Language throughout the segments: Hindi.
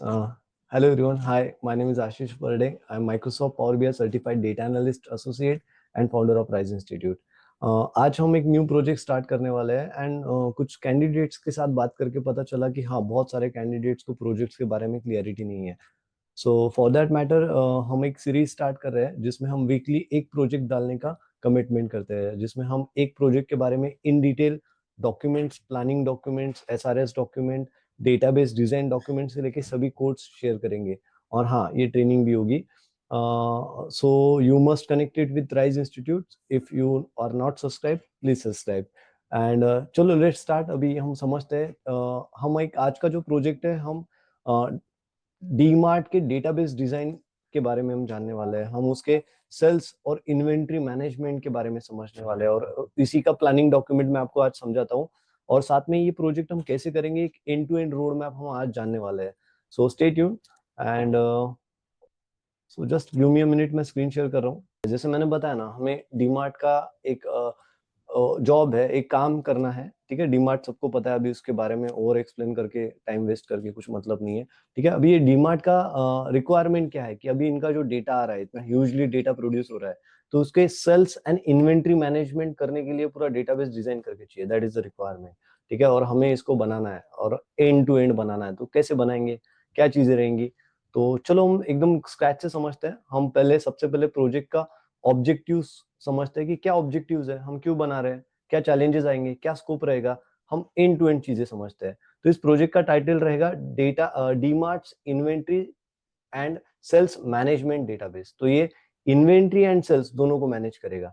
Uh, Hello everyone. Hi, my name is Ashish Parde. I'm Microsoft Power BI Certified Data Analyst Associate and founder of Rise Institute. आज हम एक न्यू प्रोजेक्ट स्टार्ट करने वाले हैं एंड कुछ कैंडिडेट्स के साथ बात करके पता चला कि हाँ बहुत सारे कैंडिडेट्स को प्रोजेक्ट्स के बारे में क्लियरिटी नहीं है. सो फॉर दैट मैटर हम एक सीरीज स्टार्ट कर रहे हैं जिसमें हम वीकली एक प्रोजेक्ट डालने का कमिटमेंट करते हैं, जिसमें हम एक प्रोजेक्ट के बारे में in detail documents, planning documents, SRS document, database design document से लेके सभी कोड्स शेयर करेंगे. और हाँ, ये ट्रेनिंग भी होगी. So you must connected with Rise institute. If you are not subscribe, please subscribe. And चलो लेट्स स्टार्ट. अभी हम समझते हैं. हम एक आज का जो प्रोजेक्ट है, हम डीमार्ट के डेटाबेस डिजाइन के बारे में हम जानने वाले हैं. हम उसके सेल्स और इन्वेंट्री मैनेजमेंट के बारे में समझने वाले हैं, और इसी का प्लानिंग डॉक्यूमेंट मैं आपको आज समझाता हूँ. और साथ में ये प्रोजेक्ट हम कैसे करेंगे, एक end to end road map हम आज जानने वाले हैं. So stay tune. And so just give me a minute. मैं स्क्रीन शेयर कर रहा हूँ. जैसे मैंने बताया ना, हमें डीमार्ट का एक जॉब है, एक काम करना है. ठीक है, डीमार्ट सबको पता है. अभी उसके बारे में ओवर एक्सप्लेन करके, टाइम वेस्ट करके कुछ मतलब नहीं है. ठीक है, अभी ये डीमार्ट का रिक्वायरमेंट क्या है कि अभी इनका जो डेटा आ रहा है, इतना ह्यूजली डेटा प्रोड्यूस हो रहा है, तो उसके सेल्स एंड इन्वेंट्री मैनेजमेंट करने के लिए पूरा डेटाबेस डिजाइन करके चाहिए. That is the requirement. ठीक है, और हमें इसको बनाना है और एंड टू एंड बनाना है. तो कैसे बनाएंगे, क्या चीजें रहेंगी, तो चलो हम एकदम स्क्रैच से समझते हैं. हम पहले सबसे पहले प्रोजेक्ट का ऑब्जेक्टिव्स समझते हैं कि क्या ऑब्जेक्टिव्स है, हम क्यों बना रहे हैं, क्या चैलेंजेस आएंगे, क्या स्कोप रहेगा. हम एंड टू एंड चीजें समझते हैं. तो इस प्रोजेक्ट का टाइटल रहेगा data DMart's inventory and sales management database. तो ये इन्वेंट्री एंड सेल्स दोनों को मैनेज करेगा.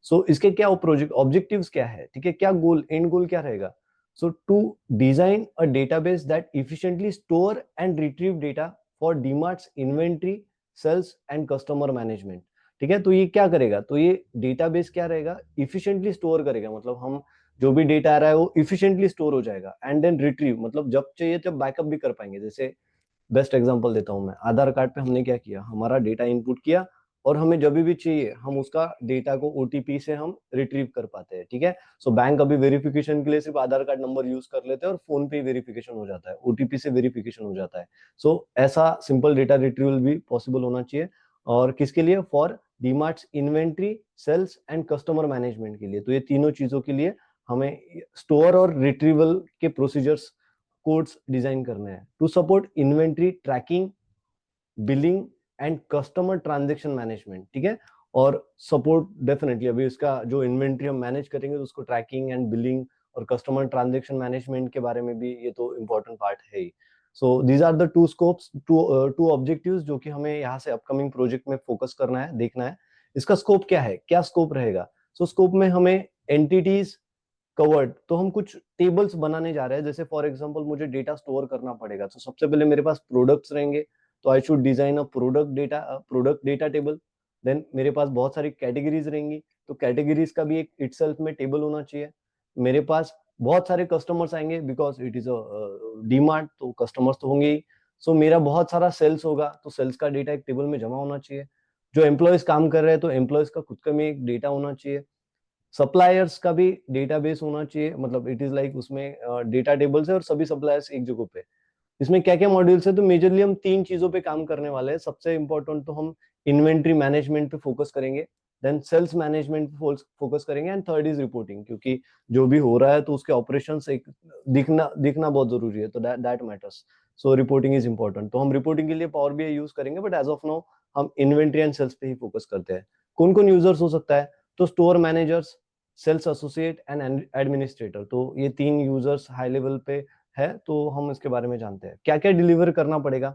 सो इसके क्या प्रोजेक्ट ऑब्जेक्टिव्स क्या है, ठीक है, क्या गोल, एंड गोल क्या रहेगा. So to design a database that efficiently store and retrieve data for DMart's inventory, sales and customer management. ठीक है, तो ये क्या करेगा, तो ये डेटाबेस क्या रहेगा, इफिशिएंटली स्टोर करेगा. मतलब हम जो भी डेटा आ रहा है वो इफिशिएंटली स्टोर हो जाएगा. एंड देन रिट्रीव, मतलब जब चाहिए तब बैकअप भी कर पाएंगे. जैसे बेस्ट एग्जांपल देता हूं मैं. आधार कार्ड पे हमने क्या किया, हमारा डेटा इनपुट किया, और हमें जब भी चाहिए हम उसका डेटा को ओटीपी से हम रिट्रीव कर पाते हैं. ठीक है, सो बैंक अभी वेरिफिकेशन के लिए सिर्फ आधार कार्ड नंबर यूज कर लेते हैं और फोन पे वेरिफिकेशन हो जाता है, ओटीपी से वेरिफिकेशन हो जाता है. सो ऐसा सिंपल डेटा रिट्रीवल भी पॉसिबल होना चाहिए. और किसके लिए, for DMart's inventory, sales and customer management के लिए. तो ये तीनों चीजों के लिए हमें स्टोर और रिट्रीवल के प्रोसीजर्स, कोड्स डिजाइन करने हैं to support inventory tracking, billing and customer transaction management. ठीक है, और सपोर्ट डेफिनेटली अभी इसका जो इन्वेंट्री हम मैनेज करेंगे तो उसको ट्रैकिंग एंड बिलिंग और कस्टमर ट्रांजेक्शन मैनेजमेंट के बारे में भी ये तो इम्पोर्टेंट पार्ट है ही. So these are the two scopes, two objectives जो कि हमें यहाँ से अपकमिंग प्रोजेक्ट में फोकस करना है, देखना है. इसका स्कोप क्या है, क्या स्कोप रहेगा. सो स्कोप में हमें एंटिटीज कवर्ड, तो हम कुछ टेबल्स बनाने जा रहे हैं. जैसे फॉर एग्जांपल मुझे डेटा स्टोर करना पड़ेगा, तो सबसे पहले मेरे पास प्रोडक्ट्स रहेंगे, तो I should design a product data table. Then मेरे पास बहुत सारी कैटेगरीज रहेंगी, तो कैटेगरीज का भी एक इटसेल्फ में टेबल होना चाहिए. मेरे पास बहुत सारे कस्टमर्स आएंगे because it is a DMart, तो कस्टमर्स तो होंगे ही. सो मेरा बहुत सारा सेल्स होगा, तो सेल्स का डेटा एक टेबल में जमा होना चाहिए. जो एम्प्लॉयज काम कर रहे हैं, तो एम्प्लॉयज का खुद का में एक डेटा होना चाहिए. सप्लायर्स का भी डेटाबेस होना चाहिए, मतलब इट इज लाइक उसमें डेटा टेबल्स है और सभी सप्लायर्स एक जगह पे. इसमें क्या क्या मॉड्यूल्स है, तो मेजरली हम तीन चीजों पे काम करने वाले हैं. सबसे इंपॉर्टेंट तो हम इन्वेंट्री मैनेजमेंट पे फोकस करेंगे, देन सेल्स मैनेजमेंट पे फोकस करेंगे, एंड थर्ड इज रिपोर्टिंग, क्योंकि जो भी हो रहा है तो उसके ऑपरेशंस एक दिखना दिखना बहुत जरूरी है, तो that matters. So reporting is important. तो हम रिपोर्टिंग के लिए पावर बीआई यूज करेंगे, बट एज ऑफ नाउ हम इन्वेंट्री एंड सेल्स पे ही फोकस करते हैं. कौन कौन यूजर्स हो सकता है, तो store managers, sales associate and administrator. तो ये तीन यूजर्स हाई लेवल पे है, तो हम इसके बारे में जानते हैं. क्या क्या डिलीवर करना पड़ेगा,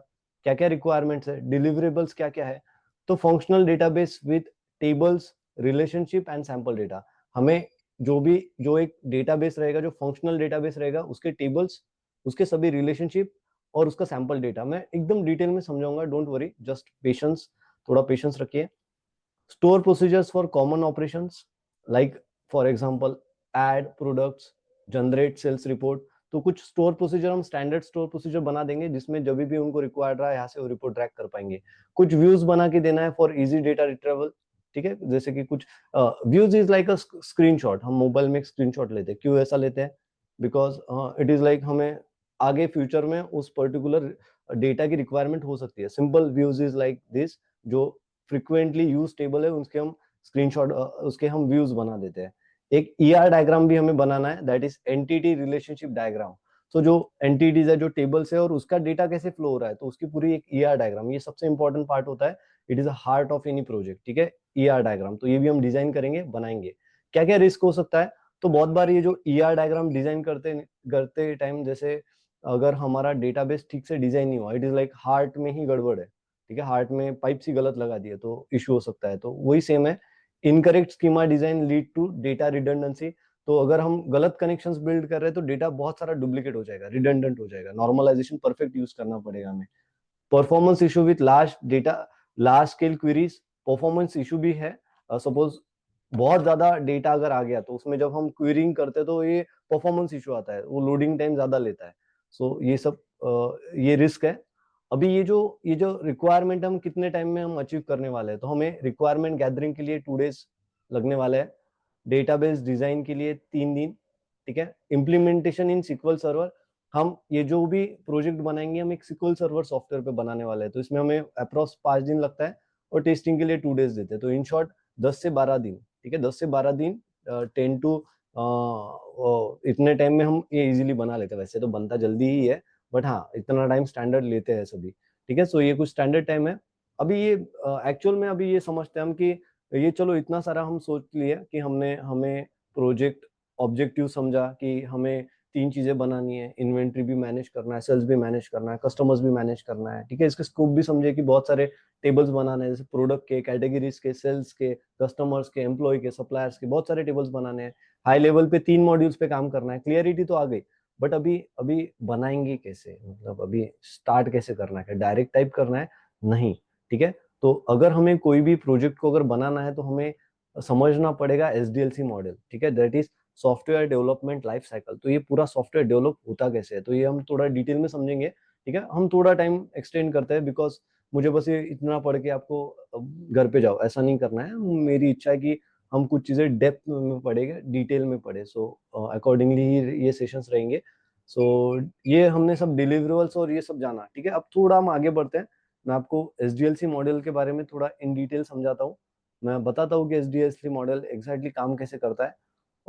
क्या क्या रिक्वायरमेंट्स है, डिलीवरेबल्स क्या क्या है. तो functional database with tables, relationship and sample data. हमें जो एक डेटाबेस रहेगा, जो फंक्शनल डेटाबेस रहेगा, उसके टेबल्स, उसके सभी रिलेशनशिप और उसका सैंपल डेटा मैं एकदम डिटेल में समझाऊंगा. डोंट वरी, जस्ट पेशेंस, थोड़ा पेशेंस रखिए. Store procedures for common operations, like for example add products, generate sales report. तो कुछ स्टोर प्रोसीजर हम स्टैंडर्ड स्टोर प्रोसीजर बना देंगे, जिसमें जब भी उनको रिक्वायर्ड रहा है यहाँ से वो रिपोर्ट ट्रैक कर पाएंगे. कुछ व्यूज बना के देना है फॉर इजी डेटा रिट्रीवल. ठीक है, जैसे कि कुछ views is like a screenshot. हम मोबाइल में एक स्क्रीनशॉट लेते हैं, क्यों ऐसा लेते हैं, बिकॉज इट इज लाइक हमें आगे फ्यूचर में उस पर्टिकुलर डेटा की रिक्वायरमेंट हो सकती है। Simple views is like this, जो फ्रिक्वेंटली यूज टेबल है उसके हम स्क्रीनशॉट, उसके हम व्यूज बना देते हैं। एक ईआर डायग्राम भी हमें बनाना है, that is entity relationship diagram. तो जो एंटिटीज है, जो टेबल्स है और उसका डेटा कैसे फ्लो हो रहा है, तो उसकी पूरी एक ईआर डायग्राम, ये सबसे इंपॉर्टेंट पार्ट होता है। It is a heart of any project, ठीक है, ईआर डायग्राम। तो ये भी हम डिजाइन करेंगे, बनाएंगे। क्या क्या रिस्क हो सकता है, तो बहुत बार ये जो ईआर डायग्राम डिजाइन करते करते टाइम, जैसे अगर हमारा डेटाबेस ठीक से डिजाइन नहीं हुआ, इट इज लाइक हार्ट में ही गड़बड़ है, ठीक है, हार्ट में पाइप सी गलत लगा दी है तो इश्यू हो सकता है। तो वही सेम है, incorrect schema design lead to data redundancy. तो अगर हम गलत कनेक्शंस बिल्ड कर रहे हैं तो डेटा बहुत सारा डुप्लीकेट हो जाएगा, रिडंडेंट हो जाएगा। नॉर्मलाइजेशन परफेक्ट यूज करना पड़ेगा हमें। Performance issue with large data, large scale queries, performance issue भी है। सपोज बहुत ज्यादा डेटा अगर आ गया तो उसमें जब हम क्वेरिंग करते हैं तो ये परफॉर्मेंस इशू आता है, वो लोडिंग टाइम ज्यादा लेता है। सो ये सब ये रिस्क है। अभी ये जो रिक्वायरमेंट हम कितने टाइम में हम अचीव करने वाले हैं, तो हमें रिक्वायरमेंट गैदरिंग के लिए 2 days लगने वाले हैं, डेटाबेस डिजाइन के लिए 3 दिन, ठीक है, इम्प्लीमेंटेशन इन सिक्वल सर्वर। हम ये जो भी प्रोजेक्ट बनाएंगे हम एक सिक्वल सर्वर सॉफ्टवेयर पे बनाने वाले हैं, तो इसमें हमें अप्रोक्स 5 दिन लगता है और टेस्टिंग के लिए 2 days देते हैं। तो इन शॉर्ट 10 से 12 दिन, ठीक है, 10 से 12 दिन, 10 to इतने टाइम में हम ये इजीली बना लेते हैं। वैसे तो बनता जल्दी ही है, बट हाँ इतना टाइम स्टैंडर्ड लेते हैं सभी, ठीक है। सो ये कुछ स्टैंडर्ड टाइम है। अभी ये एक्चुअल में अभी ये समझते हैं हम कि ये चलो इतना सारा हम सोच लिया कि हमने हमें प्रोजेक्ट ऑब्जेक्टिव समझा कि हमें 3 चीजें बनानी है, इन्वेंट्री भी मैनेज करना है, सेल्स भी मैनेज करना है, कस्टमर्स भी मैनेज करना है, ठीक है। इसके स्कोप भी समझे कि बहुत सारे टेबल्स बनाने हैं, जैसे प्रोडक्ट के, कैटेगरीज के, सेल्स के, कस्टमर्स के, एम्प्लॉय के, सप्लायर्स के, बहुत सारे टेबल्स बनाने हैं। हाई लेवल पे 3 मॉड्यूल्स पे काम करना है, क्लियरिटी तो आ गई। बट अभी अभी बनाएंगे कैसे, मतलब अभी स्टार्ट कैसे करना है, डायरेक्ट टाइप करना है, नहीं, ठीक है। तो अगर हमें कोई भी प्रोजेक्ट को अगर बनाना है तो हमें समझना पड़ेगा एसडीएलसी मॉडल, ठीक है, that is software development life cycle. तो ये पूरा सॉफ्टवेयर डेवलप होता कैसे है, तो ये हम थोड़ा डिटेल में समझेंगे, ठीक है। हम थोड़ा टाइम एक्सटेंड करते हैं, बिकॉज मुझे बस ये इतना पढ़ के आपको घर पे जाओ ऐसा नहीं करना है। मेरी इच्छा है कि हम कुछ चीजें डेप्थ में पढ़ेंगे, डिटेल में पढ़े। सो अकॉर्डिंगली ही ये सेशंस रहेंगे। सो ये हमने सब डिलीवरेबल्स और ये सब जाना, ठीक है। अब थोड़ा हम आगे बढ़ते हैं, मैं आपको एसडीएलसी मॉडल के बारे में थोड़ा इन डिटेल समझाता हूँ। मैं बताता हूँ कि एसडीएलसी मॉडल एग्जैक्टली काम कैसे करता है,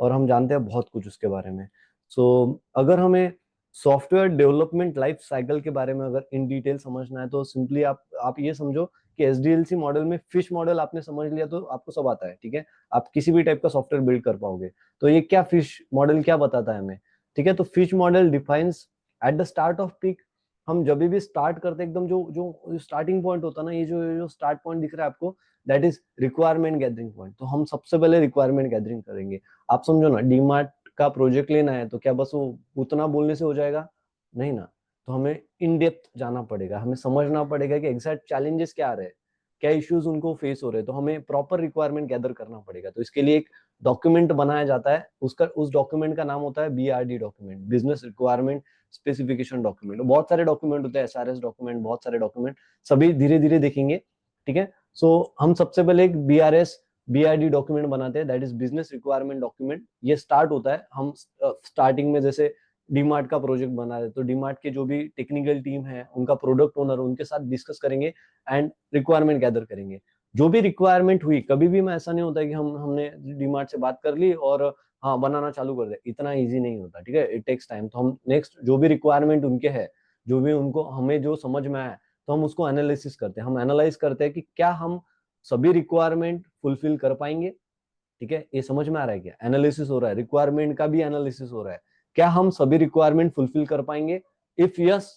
और हम जानते हैं बहुत कुछ उसके बारे में। सो अगर हमें सॉफ्टवेयर डेवलपमेंट लाइफ साइकिल के बारे में अगर इन डिटेल समझना है तो सिंपली आप ये समझो कि एसडीएलसी मॉडल में फिश मॉडल आपने समझ लिया तो आपको सब आता है, ठीक है। आप किसी भी टाइप का सॉफ्टवेयर बिल्ड कर पाओगे। तो ये क्या फिश मॉडल क्या बताता है हमें, ठीक है। तो fish model defines at the start off peak, हम जब भी स्टार्ट करते हैं एकदम जो जो स्टार्टिंग पॉइंट होता है ना, ये जो स्टार्ट पॉइंट दिख रहा है आपको, that is requirement gathering point. तो हम सबसे पहले रिक्वायरमेंट गैदरिंग करेंगे। आप समझो ना, डीमार्ट का प्रोजेक्ट लेना है तो क्या बस वो उतना बोलने से हो जाएगा, नहीं ना। तो हमें इन डेप्थ जाना पड़ेगा, हमें समझना पड़ेगा कि एग्जैक्ट चैलेंजेस क्या आ रहे हैं, क्या इश्यूज उनको फेस हो रहे हैं। तो हमें प्रॉपर रिक्वायरमेंट गैदर करना पड़ेगा। तो इसके लिए एक डॉक्यूमेंट बनाया जाता है, उसका उस डॉक्यूमेंट का नाम होता है BRD document, business requirement specification document. बहुत सारे डॉक्यूमेंट होते हैं, एसआरएस डॉक्यूमेंट, बहुत सारे डॉक्यूमेंट, सभी धीरे धीरे देखेंगे, ठीक है। सो हम सबसे पहले एक बीआरडी डॉक्यूमेंट बनाते हैं, that is business requirement document. ये स्टार्ट होता है, हम स्टार्टिंग में जैसे डीमार्ट का प्रोजेक्ट बना रहे तो डीमार्ट के जो भी टेक्निकल टीम है, उनका प्रोडक्ट ओनर, उनके साथ डिस्कस करेंगे एंड रिक्वायरमेंट गैदर करेंगे। जो भी रिक्वायरमेंट हुई, कभी भी मैं ऐसा नहीं होता कि हमने डीमार्ट से बात कर ली और हाँ बनाना चालू कर दे, इतना इजी नहीं होता, ठीक है, इट टेक्स टाइम। तो हम नेक्स्ट जो भी रिक्वायरमेंट उनके है, जो भी उनको हमें जो समझ में आया, तो हम उसको एनालिसिस करते हैं। हम एनालाइज करते हैं कि क्या हम सभी रिक्वायरमेंट फुलफिल कर पाएंगे, ठीक है। ये समझ में आ रहा है, क्या एनालिसिस हो रहा है, रिक्वायरमेंट का भी एनालिसिस हो रहा है, क्या हम सभी रिक्वायरमेंट फुलफिल कर पाएंगे। इफ यस,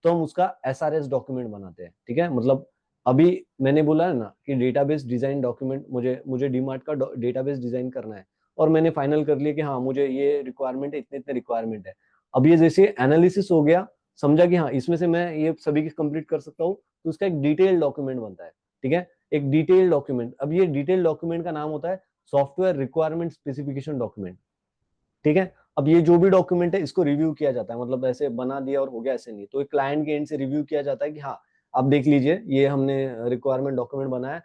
तो हम उसका एसआरएस डॉक्यूमेंट बनाते हैं, ठीक है। मतलब अभी मैंने बोला है ना कि डेटाबेस डिजाइन डॉक्यूमेंट, मुझे मुझे डीमार्ट का डेटाबेस डिजाइन करना है और मैंने फाइनल कर लिया कि हाँ मुझे ये रिक्वायरमेंट है, इतने इतने रिक्वायरमेंट है। अब ये जैसे एनालिसिस हो गया, समझा कि हाँ इसमें से मैं ये सभी की कंप्लीट कर सकता हूँ, तो उसका एक डिटेल डॉक्यूमेंट बनता है, ठीक है, एक डिटेल डॉक्यूमेंट। अब ये डिटेल डॉक्यूमेंट का नाम होता है सॉफ्टवेयर रिक्वायरमेंट स्पेसिफिकेशन डॉक्यूमेंट, ठीक है। अब ये जो भी डॉक्यूमेंट है इसको रिव्यू किया जाता है, मतलब ऐसे बना दिया और हो गया ऐसे नहीं, तो एक क्लाइंट के एंड से रिव्यू किया जाता है कि हाँ आप देख लीजिए ये हमने रिक्वायरमेंट डॉक्यूमेंट बनाया,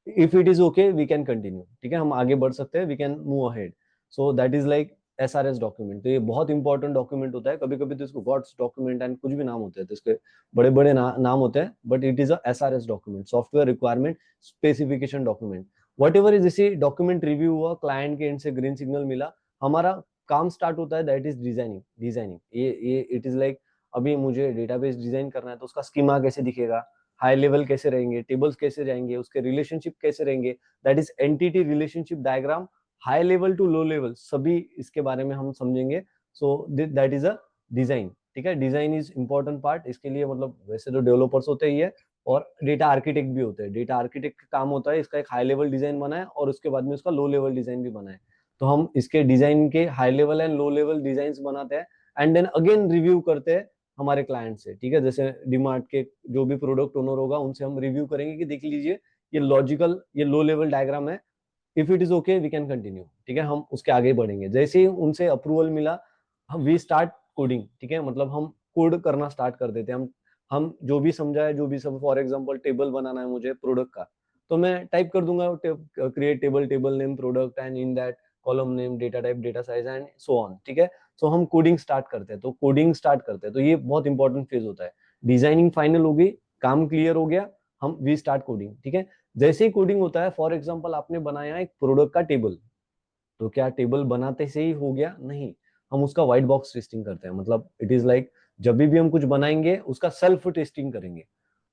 if it is okay we can continue, ठीक है, हम आगे बढ़ सकते हैं, we can move ahead. So that is like SRS document. तो ये बहुत इंपॉर्टेंट डॉक्यूमेंट होता है, कभी कभी तो इसको गॉड्स डॉक्यूमेंट एंड कुछ भी नाम होते हैं, तो इसके बड़े बड़े नाम होते हैं, but it is a SRS document, software requirement specification document. What ever is, जैसे डॉक्यूमेंट रिव्यू हुआ, क्लाइंट के एंड से ग्रीन सिग्नल मिला, हमारा काम स्टार्ट होता है, दैट इज डिजाइनिंग। डिजाइनिंग ये इट इज लाइक, अभी मुझे डेटाबेस डिजाइन करना है तो उसका स्कीमा कैसे दिखेगा, हाई लेवल कैसे रहेंगे, टेबल्स कैसे रहेंगे, उसके रिलेशनशिप कैसे रहेंगे, that is entity relationship diagram, high level to low level, सभी इसके बारे में हम समझेंगे। So that is a design. ठीक है, डिजाइन इज इंपॉर्टेंट पार्ट इसके लिए। मतलब वैसे तो डेवलपर्स होते ही है और डेटा आर्किटेक्ट भी होते हैं। डेटा आर्किटेक्ट का काम होता है इसका एक हाई लेवल डिजाइन बनाए और उसके बाद में उसका लो लेवल डिजाइन भी बनाए। तो हम इसके डिजाइन के high level and low level design बनाते हैं एंड देन अगेन रिव्यू करते हैं हमारे क्लाइंट से। ठीक है, जैसे डीमार्ट के जो भी प्रोडक्ट ओनर होगा उनसे हम रिव्यू करेंगे कि देख लीजिए ये लॉजिकल, ये लो लेवल डायग्राम है, if it is okay we can continue. ठीक है, हम उसके आगे बढ़ेंगे। जैसे ही उनसे अप्रूवल मिला, हम वी स्टार्ट कोडिंग। ठीक है, मतलब हम कोड करना स्टार्ट कर देते हैं। हम जो भी समझा है, जो भी सब, फॉर एग्जांपल टेबल बनाना है मुझे प्रोडक्ट का, तो मैं टाइप कर दूंगा create table, table name product and in that column name, data type, data size and so on. ठीक है, तो हम कोडिंग स्टार्ट करते हैं। तो कोडिंग स्टार्ट करते हैं तो ये बहुत इंपॉर्टेंट फेज होता है। डिजाइनिंग फाइनल हो गई, काम क्लियर हो गया, हम वी स्टार्ट कोडिंग। ठीक है, जैसे ही कोडिंग होता है, फॉर एग्जांपल आपने बनाया एक प्रोडक्ट का टेबल, तो क्या टेबल बनाते से ही हो गया? नहीं, हम उसका व्हाइट बॉक्स टेस्टिंग करते हैं। मतलब इट इज लाइक, जब भी हम कुछ बनाएंगे उसका सेल्फ टेस्टिंग करेंगे।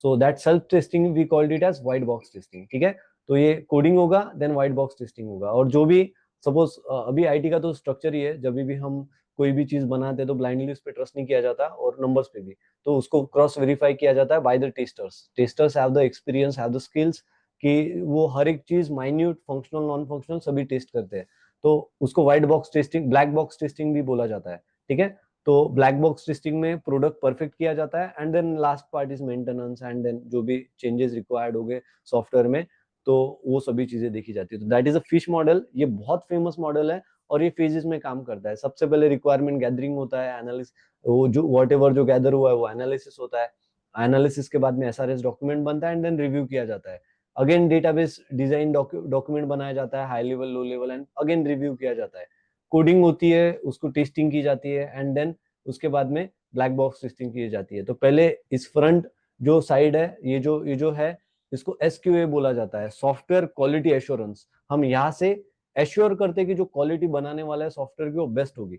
So that self testing we called it as white box testing. ठीक है, तो ये कोडिंग होगा, देन व्हाइट बॉक्स टेस्टिंग होगा। और जो भी सपोज अभी आईटी का तो स्ट्रक्चर ही है, जब भी हम कोई भी चीज बनाते हैं तो ब्लाइंडली उस पर ट्रस्ट नहीं किया जाता, और नंबर्स पे भी, तो उसको क्रॉस वेरीफाई किया जाता है by the testers. Testers have the experience, have the skills, कि वो हर एक चीज माइन्यूट, फंक्शनल, नॉन फंक्शनल सभी टेस्ट करते हैं। तो उसको white box testing, black box testing भी बोला जाता है। ठीक है, तो ब्लैक बॉक्स टेस्टिंग में प्रोडक्ट परफेक्ट किया जाता है and then last part is maintenance and then जो भी चेंजेस रिक्वायर्ड हो गए सॉफ्टवेयर में, तो वो सभी चीजें देखी जाती है। तो that is a fish model. ये बहुत फेमस मॉडल है और ये फेजेस में काम करता है। सबसे पहले रिक्वायरमेंट गैदरिंग होता है, एनालिसिस, वो जो वॉट एवर जो गैदर हुआ है वो एनालिसिस होता है। एनालिसिस के बाद में एसआरएस डॉक्यूमेंट बनता है एंड देन रिव्यू किया जाता है। अगेन डेटाबेस डिजाइन डॉक्यूमेंट बनाया जाता है, high level, low level, and again review किया जाता है। कोडिंग होती है, उसको टेस्टिंग की जाती है एंड देन उसके बाद में ब्लैक बॉक्स टेस्टिंग की जाती है। तो पहले इस फ्रंट जो साइड है, ये जो है, इसको एसक्यूए बोला जाता है, सॉफ्टवेयर क्वालिटी एश्योरेंस। हम यहाँ से एश्योर करते हैं कि जो क्वालिटी बनाने वाला है सॉफ्टवेयर की वो बेस्ट होगी।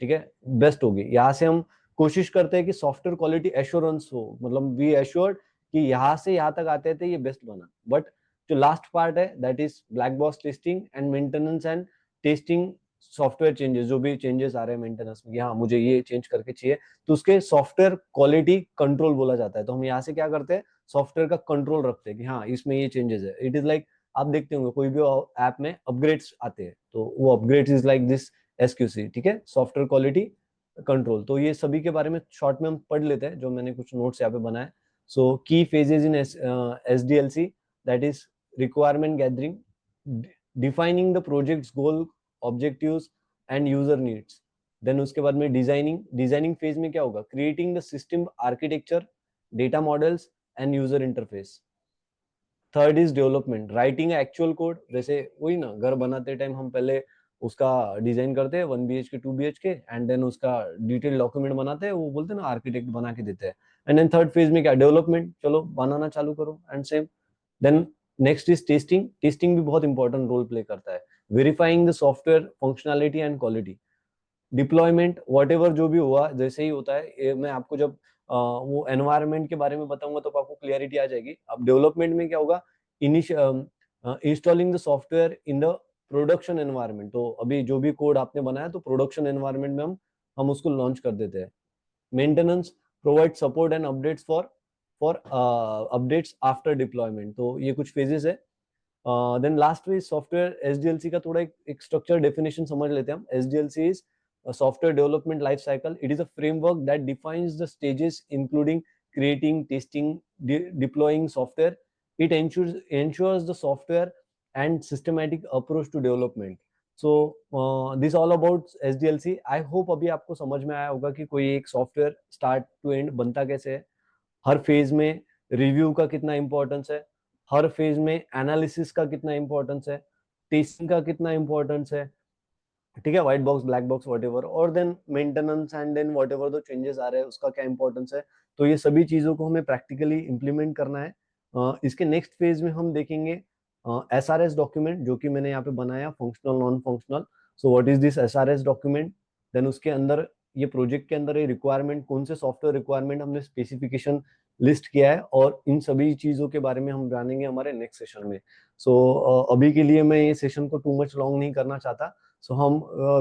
ठीक है, बेस्ट होगी। यहाँ से हम कोशिश करते हैं कि सॉफ्टवेयर क्वालिटी एश्योरेंस हो, मतलब वी एश्योर्ड कि यहाँ से यहाँ तक आते थे ये बेस्ट बना। बट जो लास्ट पार्ट है that is black box testing and maintenance and testing software changes. जो भी चेंजेस आ रहे हैं मेंटेनेंस में, हाँ मुझे ये चेंज करके चाहिए, तो उसके सॉफ्टवेयर क्वालिटी कंट्रोल बोला जाता है। तो हम यहाँ से क्या करते हैं, सॉफ्टवेयर का कंट्रोल रखते हैं कि हाँ इसमें ये चेंजेस है। इट इज लाइक, आप देखते होंगे कोई भी ऐप में अपग्रेड्स आते हैं, तो वो upgrades is like this SQC. ठीक है, सॉफ्टवेयर क्वालिटी कंट्रोल। तो ये सभी के बारे में शॉर्ट में हम पढ़ लेते हैं, जो मैंने कुछ नोट्स यहाँ पे बनाए। So key phases in SDLC, that is requirement gathering, defining the projects goal, objectives and user needs. Then उसके बाद में डिजाइनिंग, डिजाइनिंग फेज में क्या होगा, creating the system architecture, data models and user interface. Third is development, writing actual code. जैसे वही ना, घर बनाते टाइम हम पहले उसका डिजाइन करते हैं 1 BHK 2 BHK एंड देन उसका डिटेल डॉक्यूमेंट बनाते हैं, वो बोलते हैं ना आर्किटेक्ट बना के देते हैं। एंड देन थर्ड फेज में क्या, डेवलपमेंट, चलो बनाना चालू करो and same. Then next is testing, testing भी बहुत इंपॉर्टेंट रोल प्ले करता है, verifying the software functionality and quality. Deployment, whatever जो भी हुआ, जैसे ही होता है मैं आपको जब वो एनवायरनमेंट के बारे में बताऊंगा तो आपको क्लियरिटी आ जाएगी। अब डेवलपमेंट में क्या होगा, installing the software in the production environment. तो अभी जो भी कोड आपने बनाया तो प्रोडक्शन एनवायरनमेंट में हम उसको लॉन्च कर देते हैं। Maintenance, provide support and updates for updates after deployment. तो ये कुछ फेजेस है। देन लास्ट में सॉफ्टवेयर एसडीएलसी का थोड़ा एक स्ट्रक्चर डेफिनेशन समझ लेते हैं हम। SDLC is software development life cycle. It is a framework that defines the stages including creating, testing, deploying software. It ensures the software and systematic approach to development. So this all about SDLC. I hope अभी आपको समझ में आया होगा कि कोई एक सॉफ्टवेयर स्टार्ट टू एंड बनता कैसे है, हर फेज में रिव्यू का कितना इंपॉर्टेंस है, हर फेज में एनालिसिस का कितना इंपॉर्टेंस है, टेस्टिंग का कितना इंपॉर्टेंस है, ठीक है, white box, black box, whatever, और then maintenance and then whatever the changes आ रहे हैं उसका क्या इंपॉर्टेंस है। तो ये सभी चीजों को हमें प्रैक्टिकली इंप्लीमेंट करना है। इसके नेक्स्ट फेज में हम देखेंगे SRS डॉक्यूमेंट, जो कि मैंने यहाँ पे बनाया, functional non functional. So what is this SRS document, then उसके अंदर ये प्रोजेक्ट के अंदर ये रिक्वायरमेंट, कौन से सॉफ्टवेयर रिक्वायरमेंट हमने स्पेसिफिकेशन लिस्ट किया है, और इन सभी चीजों के बारे में हम जानेंगे हमारे नेक्स्ट सेशन में। सो अभी के लिए मैं ये सेशन को टू मच लॉन्ग नहीं करना चाहता। सो हम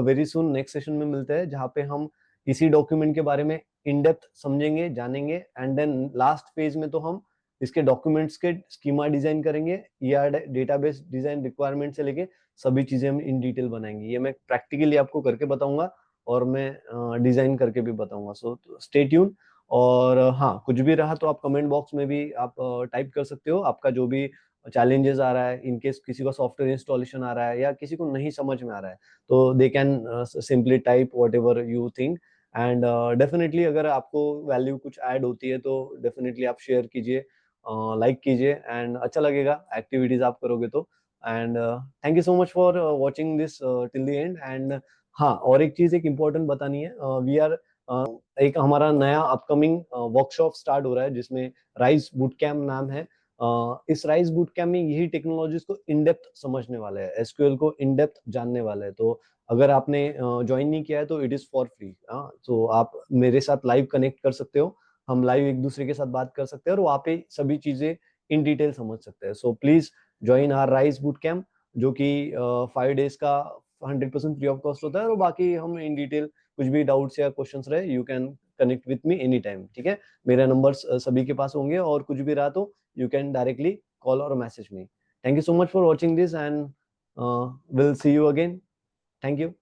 वेरी सुन नेक्स्ट सेशन में मिलते हैं, जहाँ पे हम इसी डॉक्यूमेंट के बारे में इन डेप्थ समझेंगे, जानेंगे, एंड देन लास्ट फेज में तो हम इसके डॉक्यूमेंट्स के स्कीमा डिजाइन करेंगे, या डेटाबेस डिजाइन रिक्वायरमेंट से लेके सभी चीजें हम इन डिटेल बनाएंगे। ये मैं प्रैक्टिकली आपको करके बताऊंगा, और मैं डिजाइन करके भी बताऊंगा। सो स्टे ट्यून। और हाँ, कुछ भी रहा तो आप कमेंट बॉक्स में भी आप टाइप कर सकते हो, आपका जो भी चैलेंजेस आ रहा है, इनकेस किसी का सॉफ्टवेयर इंस्टॉलेशन आ रहा है या किसी को नहीं समझ में आ रहा है, तो they can simply type what ever you think. And definitely अगर आपको वैल्यू कुछ ऐड होती है तो डेफिनेटली आप शेयर कीजिए, लाइक कीजिए, एंड अच्छा लगेगा एक्टिविटीज आप करोगे तो। And thank you so much for watching this till the end. And हाँ, और एक चीज एक इम्पोर्टेंट बतानी है, वी आर एक हमारा नया अपकमिंग वर्कशॉप स्टार्ट हो रहा है, जिसमें राइज बूट कैम्प नाम है। इस राइज बूट कैम्प में यही टेक्नोलॉजीज को इन डेप्थ समझने वाले हैं, एसक्यूएल को इन डेप्थ जानने वाले हैं। तो अगर आपने ज्वाइन नहीं किया है तो इट इज फॉर फ्री। तो आप मेरे साथ लाइव कनेक्ट कर सकते हो, हम लाइव एक दूसरे के साथ बात कर सकते हैं, और वहाँ पे सभी चीजें इन डिटेल समझ सकते हैं। So please join our Rise boot camp, जो कि 5 डेज का 100% फ्री ऑफ कॉस्ट होता है, और बाकी हम इन डिटेल कुछ भी डाउट्स या क्वेश्चंस रहे, you can connect with me any time. ठीक है, मेरे नंबर्स सभी के पास होंगे, और कुछ भी रहा तो you can directly call or message me. Thank you so much for watching this, and we'll see you again. Thank you.